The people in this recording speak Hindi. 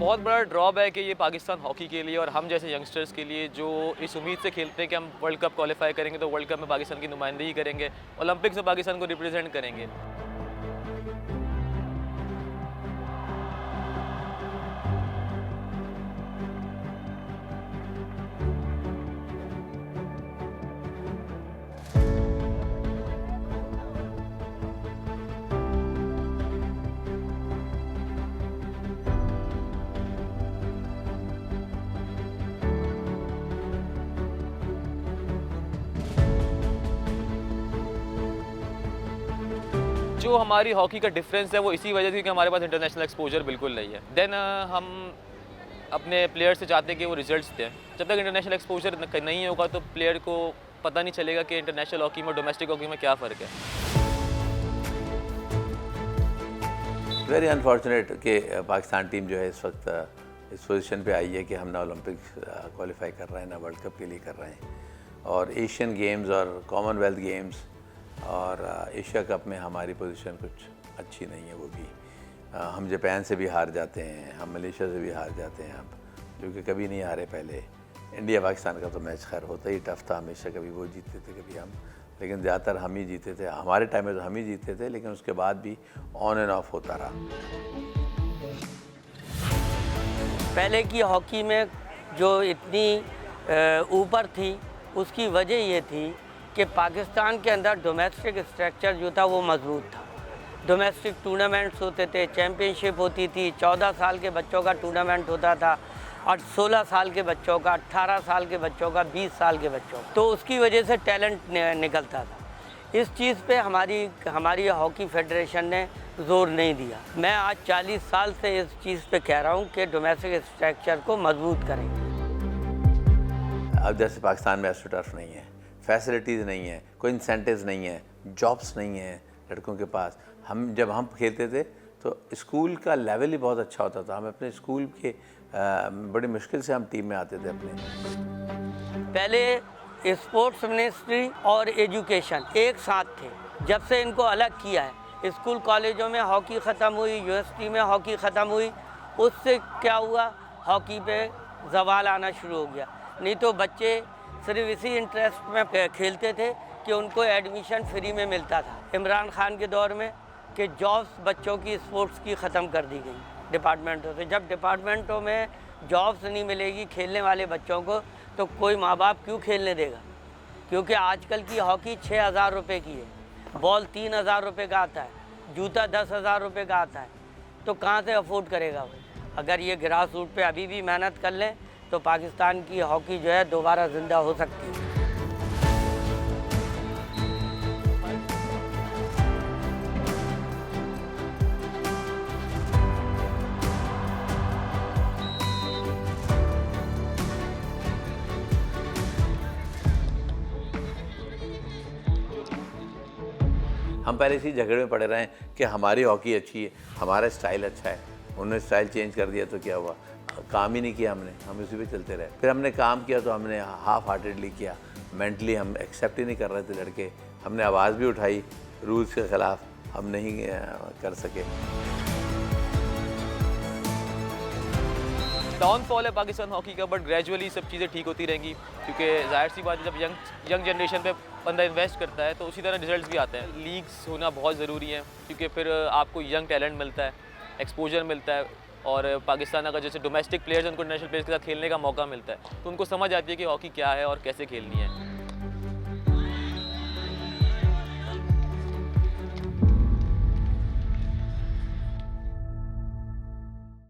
बहुत बड़ा ड्रॉबैक है ये पाकिस्तान हॉकी के लिए और हम जैसे यंगस्टर्स के लिए जो इस उम्मीद से खेलते हैं कि हम वर्ल्ड कप क्वालिफाई करेंगे तो वर्ल्ड कप में पाकिस्तान की नुमाइंदगी करेंगे, ओलंपिक्स में पाकिस्तान को रिप्रेजेंट करेंगे। जो हमारी हॉकी का डिफरेंस है वो इसी वजह से कि हमारे पास इंटरनेशनल एक्सपोजर बिल्कुल नहीं है। देन हम अपने प्लेयर से चाहते हैं कि वो रिजल्ट्स दें। जब तक इंटरनेशनल एक्सपोजर नहीं होगा तो प्लेयर को पता नहीं चलेगा कि इंटरनेशनल हॉकी में और डोमेस्टिक हॉकी में क्या फ़र्क है। वेरी अनफॉर्चुनेट कि पाकिस्तान टीम जो है इस वक्त इस पोजीशन पे आई है कि हम ना ओलंपिक्स क्वालिफाई कर रहे हैं ना वर्ल्ड कप के लिए कर रहे हैं, और एशियन गेम्स और कॉमनवेल्थ गेम्स और एशिया कप में हमारी पोजीशन कुछ अच्छी नहीं है। वो भी हम जापान से भी हार जाते हैं, हम मलेशिया से भी हार जाते हैं, हम जो कि कभी नहीं हारे पहले। इंडिया पाकिस्तान का तो मैच खैर होता ही टफ था हमेशा, कभी वो जीतते थे कभी हम, लेकिन ज़्यादातर हम ही जीते थे। हमारे टाइम में तो हम ही जीते थे, लेकिन उसके बाद भी ऑन एंड ऑफ होता रहा। पहले की हॉकी में जो इतनी ऊपर थी उसकी वजह ये थी कि पाकिस्तान के अंदर डोमेस्टिक स्ट्रक्चर जो था वो मजबूत था। डोमेस्टिक टूर्नामेंट्स होते थे, चैम्पियनशिप होती थी, 14 साल के बच्चों का टूर्नामेंट होता था और 16 साल के बच्चों का, 18 साल के बच्चों का, 20 साल के बच्चों का, तो उसकी वजह से टैलेंट निकलता था। इस चीज़ पे हमारी हॉकी फेडरेशन ने जोर नहीं दिया। मैं आज 40 साल से इस चीज़ पे कह रहा हूँ कि डोमेस्टिक स्ट्रक्चर को मजबूत करें। अब जैसे पाकिस्तान में एस्ट्रोटर्फ नहीं है, फैसिलिटीज़ नहीं है, कोई इंसेंटिव्स नहीं है, जॉब्स नहीं है लड़कों के पास। जब हम खेलते थे तो स्कूल का लेवल ही बहुत अच्छा होता था। हम अपने स्कूल के बड़ी मुश्किल से हम टीम में आते थे अपने। पहले स्पोर्ट्स मिनिस्ट्री और एजुकेशन एक साथ थे। जब से इनको अलग किया है, स्कूल कॉलेजों में हॉकी ख़त्म हुई, यूनिवर्सिटी में हॉकी ख़त्म हुई, उससे क्या हुआ, हॉकी पे ज़वाल आना शुरू हो गया। नहीं तो बच्चे सिर्फ इसी इंटरेस्ट में खेलते थे कि उनको एडमिशन फ्री में मिलता था। इमरान खान के दौर में कि जॉब्स बच्चों की स्पोर्ट्स की ख़त्म कर दी गई डिपार्टमेंटों से। जब डिपार्टमेंटों में जॉब्स नहीं मिलेगी खेलने वाले बच्चों को तो कोई माँ बाप क्यों खेलने देगा? क्योंकि आजकल की हॉकी 6,000 रुपये की है, बॉल 3,000 रुपये का आता है, जूता 10,000 रुपये का आता है, तो कहाँ से अफोर्ड करेगा वो? अगर ये ग्रास रूट पे अभी भी मेहनत कर लें तो पाकिस्तान की हॉकी जो है दोबारा ज़िंदा हो सकती है। हम पहले इसी झगड़े में पड़े रहे कि हमारी हॉकी अच्छी है, हमारा स्टाइल अच्छा है। उन्होंने स्टाइल चेंज कर दिया तो क्या हुआ? काम ही नहीं किया हमने, हम इसी पे चलते रहे। फिर हमने काम किया तो हमने हाफ हार्टेडली किया, मेंटली हम एक्सेप्ट ही नहीं कर रहे थे लड़के। हमने आवाज़ भी उठाई रूल्स के ख़िलाफ़, हम नहीं कर सके। डाउनफॉल है पाकिस्तान हॉकी का, बट ग्रेजुअली सब चीज़ें ठीक होती रहेंगी, क्योंकि जाहिर सी बात है जब यंग जनरेशन पे बंदा इन्वेस्ट करता है तो उसी तरह रिजल्ट्स भी आते हैं। लीग्स होना बहुत ज़रूरी है क्योंकि फिर आपको यंग टैलेंट मिलता है, एक्सपोजर मिलता है, और पाकिस्तान का जैसे डोमेस्टिक प्लेयर्स उनको इंटरनेशनल प्लेयर्स के साथ खेलने का मौका मिलता है, तो उनको समझ आती है कि हॉकी क्या है और कैसे खेलनी है।